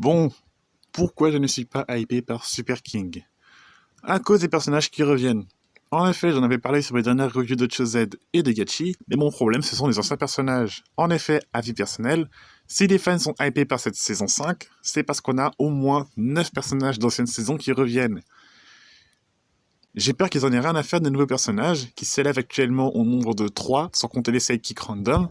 Bon, pourquoi je ne suis pas hypé par Super King? À cause des personnages qui reviennent. En effet, j'en avais parlé sur mes dernières reviews de Chozed et de Gachi, mais mon problème ce sont les anciens personnages. En effet, avis personnel, si les fans sont hypés par cette saison 5, c'est parce qu'on a au moins 9 personnages d'anciennes saisons qui reviennent. J'ai peur qu'ils en aient rien à faire des nouveaux personnages, qui s'élèvent actuellement au nombre de 3, sans compter les sidekicks random,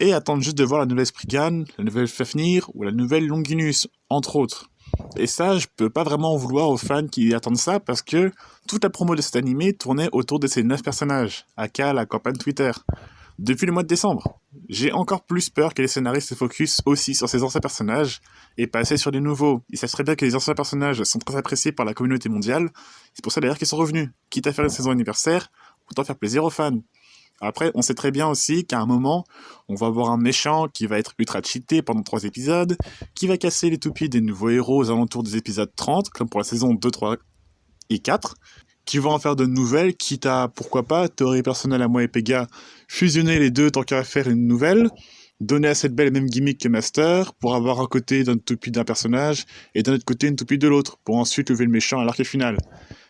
et attendent juste de voir la nouvelle Spriggan, la nouvelle Fafnir ou la nouvelle Longinus, entre autres. Et ça, je peux pas vraiment en vouloir aux fans qui attendent ça, parce que toute la promo de cet animé tournait autour de ces 9 personnages, aka la campagne Twitter. Depuis le mois de décembre, j'ai encore plus peur que les scénaristes se focus aussi sur ces anciens personnages et pas assez sur les nouveaux. Ils savent très bien que les anciens personnages sont très appréciés par la communauté mondiale, c'est pour ça d'ailleurs qu'ils sont revenus. Quitte à faire une saison anniversaire, autant faire plaisir aux fans. Après, on sait très bien aussi qu'à un moment, on va avoir un méchant qui va être ultra cheaté pendant 3 épisodes, qui va casser les toupies des nouveaux héros aux alentours des épisodes 30, comme pour la saison 2, 3 et 4, qui vont en faire de nouvelles, quitte à, pourquoi pas, théorie personnelle à moi et Pega, fusionner les deux tant qu'à faire une nouvelle, donner à cette belle même gimmick que Master, pour avoir un côté d'une toupie d'un personnage, et d'un autre côté une toupie de l'autre, pour ensuite lever le méchant à l'arc final.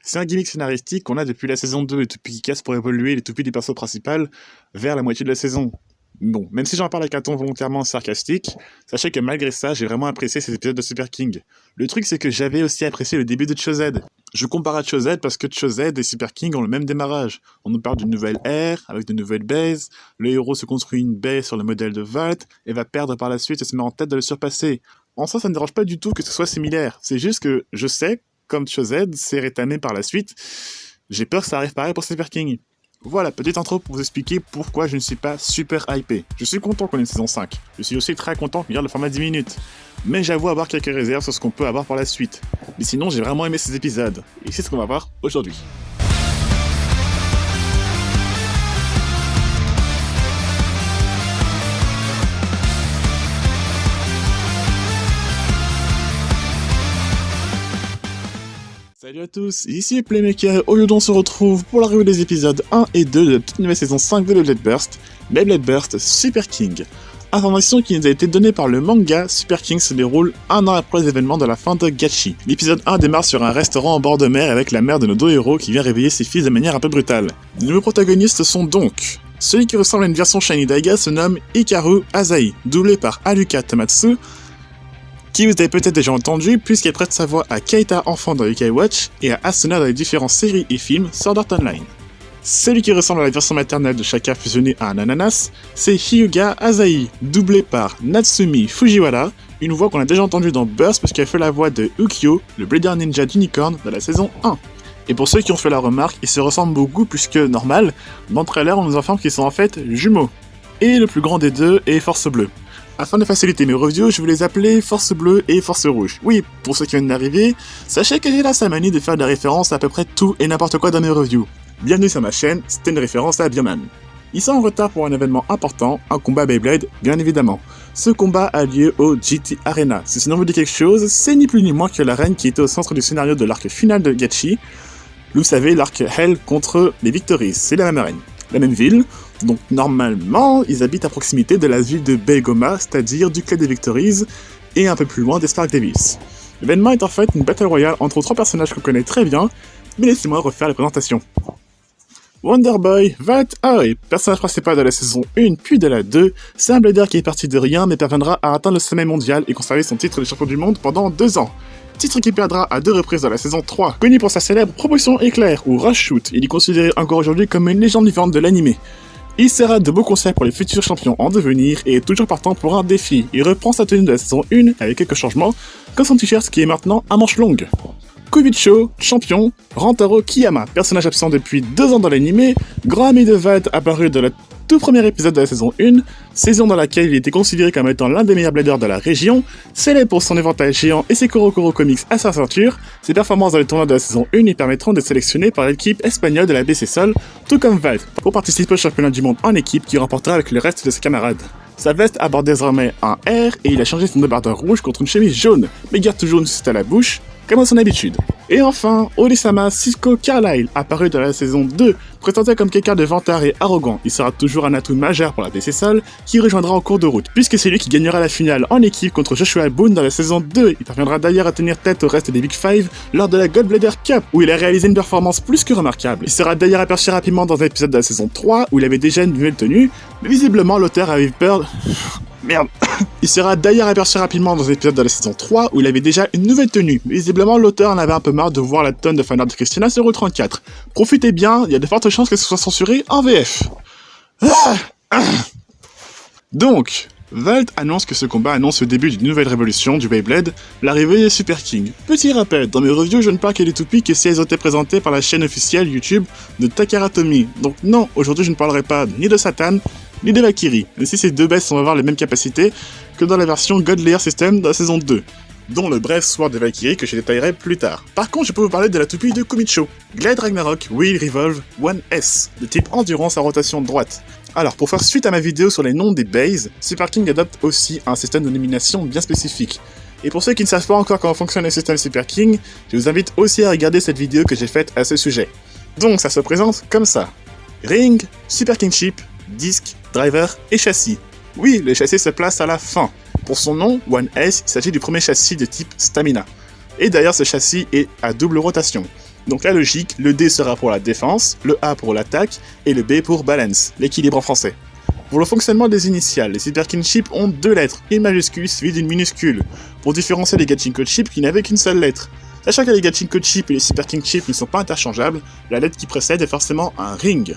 C'est un gimmick scénaristique qu'on a depuis la saison 2, les toupies qui cassent pour évoluer les toupies des persos principales vers la moitié de la saison. Bon, même si j'en parle avec un ton volontairement sarcastique, sachez que malgré ça, j'ai vraiment apprécié ces épisodes de Super King. Le truc, c'est que j'avais aussi apprécié le début de Chozed. Je compare à Chozed parce que Chozed et Super King ont le même démarrage. On nous parle d'une nouvelle ère, avec de nouvelles bases, le héros se construit une base sur le modèle de Valt, et va perdre par la suite et se met en tête de le surpasser. En soi, ça ne dérange pas du tout que ce soit similaire, c'est juste que je sais, comme Chozed, c'est rétamé par la suite, j'ai peur que ça arrive pareil pour Super King. Voilà, petite intro pour vous expliquer pourquoi je ne suis pas super hypé. Je suis content qu'on ait une saison 5. Je suis aussi très content qu'on garde le format 10 minutes. Mais j'avoue avoir quelques réserves sur ce qu'on peut avoir par la suite. Mais sinon, j'ai vraiment aimé ces épisodes. Et c'est ce qu'on va voir aujourd'hui. Salut à tous, ici Playmaker, aujourd'hui on se retrouve pour la review des épisodes 1 et 2 de la toute nouvelle saison 5 de Beyblade Burst, Beyblade Burst Super King. Information qui nous a été donnée par le manga, Super King se déroule un an après les événements de la fin de Gachi. L'épisode 1 démarre sur un restaurant en bord de mer avec la mère de nos deux héros qui vient réveiller ses fils de manière un peu brutale. Les nouveaux protagonistes sont donc... Celui qui ressemble à une version Shiny Daiga se nomme Hikaru Asai, doublé par Haruka Tamatsu, qui vous avez peut-être déjà entendu puisqu'elle prête sa voix à Keita enfant dans Yokai Watch et à Asuna dans les différentes séries et films Sword Art Online. Celui qui ressemble à la version maternelle de Shaka fusionnée à un ananas, c'est Hyuga Asai, doublé par Natsumi Fujiwara, une voix qu'on a déjà entendue dans Burst puisqu'elle fait la voix de Ukyo, le Blader Ninja d'Unicorn dans la saison 1. Et pour ceux qui ont fait la remarque, ils se ressemblent beaucoup plus que normal, dans le trailer on nous informe qu'ils sont en fait jumeaux. Et le plus grand des deux est Force Bleue. Afin de faciliter mes reviews, je vais les appeler Force Bleue et Force Rouge. Oui, pour ceux qui viennent d'arriver, sachez que j'ai la manie de faire des références à peu près tout et n'importe quoi dans mes reviews. Bienvenue sur ma chaîne, c'était une référence à Bioman. Ils sont en retard pour un événement important, un combat Beyblade, bien évidemment. Ce combat a lieu au GT Arena. Si ce nom vous dit quelque chose, c'est ni plus ni moins que l'arène qui était au centre du scénario de l'arc final de Gachi. Vous savez, l'arc Hell contre les Victories, c'est la même arène. La même ville, donc normalement, ils habitent à proximité de la ville de Beigoma, c'est-à-dire du Club des Victories, et un peu plus loin des Spark Davis. L'événement est en fait une battle royale entre 3 personnages qu'on connaît très bien, mais laissez-moi refaire la présentation. Wonder Boy, Valt Aoi, personnage principal de la saison 1 puis de la 2, c'est un blader qui est parti de rien mais parviendra à atteindre le sommet mondial et conserver son titre de champion du monde pendant 2 ans. Titre qu'il perdra à 2 reprises dans la saison 3. Connu pour sa célèbre promotion éclair ou Rush Shoot, il est considéré encore aujourd'hui comme une légende vivante de l'anime. Il sera de beaux conseils pour les futurs champions en devenir et est toujours partant pour un défi. Il reprend sa tenue de la saison 1 avec quelques changements, comme son t-shirt qui est maintenant à manches longues. Kubicho, champion, Rantaro Kiyama, personnage absent depuis 2 ans dans l'anime, grand ami de Valt apparu dans le tout premier épisode de la saison 1, saison dans laquelle il était considéré comme étant l'un des meilleurs bladers de la région, célèbre pour son éventail géant et ses Korokoro Comics à sa ceinture. Ses performances dans les tournois de la saison 1 lui permettront d'être sélectionné par l'équipe espagnole de la BC Sol, tout comme Valt, pour participer au championnat du monde en équipe qu'il remportera avec le reste de ses camarades. Sa veste aborde désormais un R et il a changé son débardeur rouge contre une chemise jaune, mais garde toujours une sucette à la bouche, comme à son habitude. Et enfin, Olisama Cisco Carlyle, apparu dans la saison 2, présenté comme quelqu'un de vantard et arrogant. Il sera toujours un atout majeur pour la PC Sol, qui rejoindra en cours de route, puisque c'est lui qui gagnera la finale en équipe contre Joshua Boone dans la saison 2. Il parviendra d'ailleurs à tenir tête au reste des Big Five lors de la Godblader Cup, où il a réalisé une performance plus que remarquable. Il sera d'ailleurs aperçu rapidement dans un épisode de la saison 3, où il avait déjà une nouvelle tenue, mais visiblement l'auteur avait peur... Merde. Il sera d'ailleurs aperçu rapidement dans un épisode de la saison 3 où il avait déjà une nouvelle tenue. Visiblement, l'auteur en avait un peu marre de voir la tonne de fanart de Christina sur Route 34. Profitez bien, il y a de fortes chances que ce soit censuré en VF. Donc, Valt annonce que ce combat annonce le début d'une nouvelle révolution du Beyblade, l'arrivée des Super King. Petit rappel, dans mes reviews, je ne parle que des toupies que si elles ont été présentées par la chaîne officielle YouTube de Takara Tomy. Donc non, aujourd'hui je ne parlerai pas ni de Satan, ni de Valkyrie, même si ces deux bestes vont avoir les mêmes capacités que dans la version God Layer System de la saison 2, dont le bref Sword de Valkyrie que je détaillerai plus tard. Par contre, je peux vous parler de la toupie de Kumicho, Glide Ragnarok Wheel Revolve 1S, de type endurance à rotation droite. Alors, pour faire suite à ma vidéo sur les noms des bases, Super King adopte aussi un système de nomination bien spécifique. Et pour ceux qui ne savent pas encore comment fonctionne le système Super King, je vous invite aussi à regarder cette vidéo que j'ai faite à ce sujet. Donc, ça se présente comme ça. Ring, Super King Chip, disque, driver et châssis. Oui, le châssis se place à la fin. Pour son nom, 1S, il s'agit du premier châssis de type Stamina. Et d'ailleurs, ce châssis est à double rotation. Donc la logique, le D sera pour la défense, le A pour l'attaque, et le B pour balance, l'équilibre en français. Pour le fonctionnement des initiales, les Super King Chip ont deux lettres, une majuscule suivie d'une minuscule, pour différencier les Gachinko Chip qui n'avaient qu'une seule lettre. Sachant que les Gachinko Chip et les Super King Chip ne sont pas interchangeables, la lettre qui précède est forcément un ring.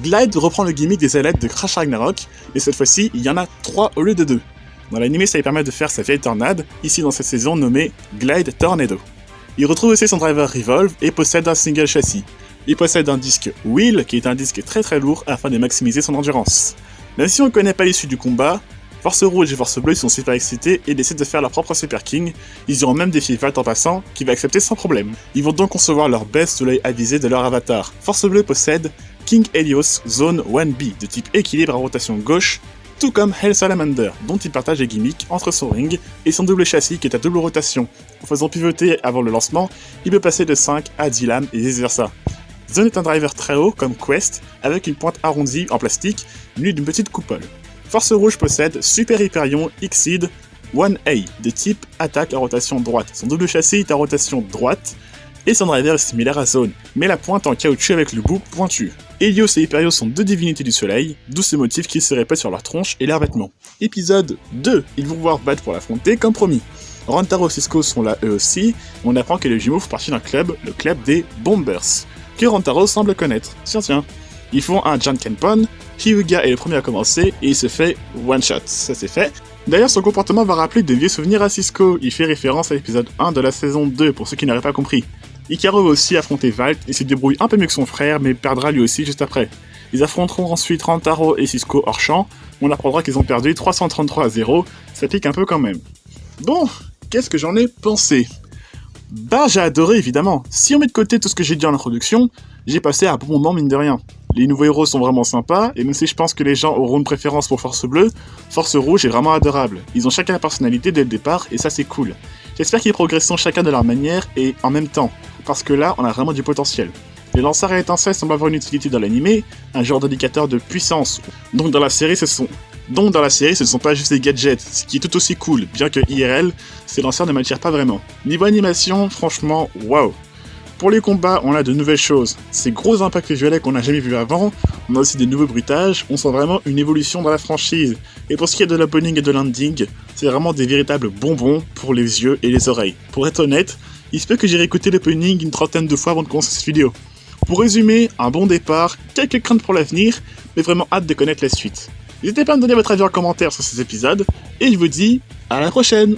Glide reprend le gimmick des ailettes de Crash Ragnarok, et cette fois-ci, il y en a 3 au lieu de 2. Dans l'anime, ça lui permet de faire sa vieille tornade, ici dans cette saison nommée Glide Tornado. Il retrouve aussi son driver Revolve et possède un single châssis. Il possède un disque Wheel, qui est un disque très lourd afin de maximiser son endurance. Même si on ne connaît pas l'issue du combat, Force Rouge et Force Bleue sont super excités et décident de faire leur propre Super King. Ils iront même défier Valt en passant, qui va accepter sans problème. Ils vont donc concevoir leur best sous l'œil avisé de leur avatar. Force Bleue possède King Helios Zone 1B, de type équilibre à rotation gauche, tout comme Hell Salamander, dont il partage les gimmicks entre son ring et son double châssis qui est à double rotation. En faisant pivoter avant le lancement, il peut passer de 5 à 10 lames et vice versa. Zone est un driver très haut, comme Quest, avec une pointe arrondie en plastique, munie d'une petite coupole. Force Rouge possède Super Hyperion Exceed 1A, de type attaque à rotation droite. Son double châssis est à rotation droite, et son driver est similaire à Zone, mais la pointe en caoutchouc avec le bout pointu. Helios et Hyperios sont deux divinités du soleil, d'où ce motif qui se répète sur leur tronche et leurs vêtements. Épisode 2, ils vont voir battre pour l'affronter comme promis. Rantaro et Cisco sont là eux aussi, et on apprend que les jumeaux font partie d'un club, le club des Bombers, que Rantaro semble connaître. Tiens. Ils font un Jankenpon, Hyuga est le premier à commencer, et il se fait one-shot, ça c'est fait. D'ailleurs, son comportement va rappeler de vieux souvenirs à Cisco, il fait référence à l'épisode 1 de la saison 2, pour ceux qui n'auraient pas compris. Icaro va aussi affronter Valt, il se débrouille un peu mieux que son frère, mais perdra lui aussi juste après. Ils affronteront ensuite Rantaro et Cisco hors champ, on apprendra qu'ils ont perdu 333-0, ça pique un peu quand même. Bon, qu'est-ce que j'en ai pensé ? Bah j'ai adoré évidemment, si on met de côté tout ce que j'ai dit en introduction, j'ai passé un bon moment mine de rien. Les nouveaux héros sont vraiment sympas, et même si je pense que les gens auront une préférence pour Force Bleue, Force Rouge est vraiment adorable. Ils ont chacun la personnalité dès le départ, et ça c'est cool. J'espère qu'ils progresseront chacun de leur manière et en même temps, parce que là on a vraiment du potentiel. Les lanceurs à étincelles semblent avoir une utilité dans l'anime, un genre d'indicateur de puissance. Donc dans la série ce ne sont pas juste des gadgets, ce qui est tout aussi cool, bien que IRL, ces lanceurs ne m'attirent pas vraiment. Niveau animation, franchement, waouh. Pour les combats, on a de nouvelles choses. Ces gros impacts visuels qu'on n'a jamais vus avant, on a aussi des nouveaux bruitages, on sent vraiment une évolution dans la franchise. Et pour ce qui est de l'opening et de l'ending, c'est vraiment des véritables bonbons pour les yeux et les oreilles. Pour être honnête, il se peut que j'ai réécouté l'opening une trentaine de fois avant de commencer cette vidéo. Pour résumer, un bon départ, quelques craintes pour l'avenir, mais vraiment hâte de connaître la suite. N'hésitez pas à me donner votre avis en commentaire sur ces épisodes, et je vous dis à la prochaine!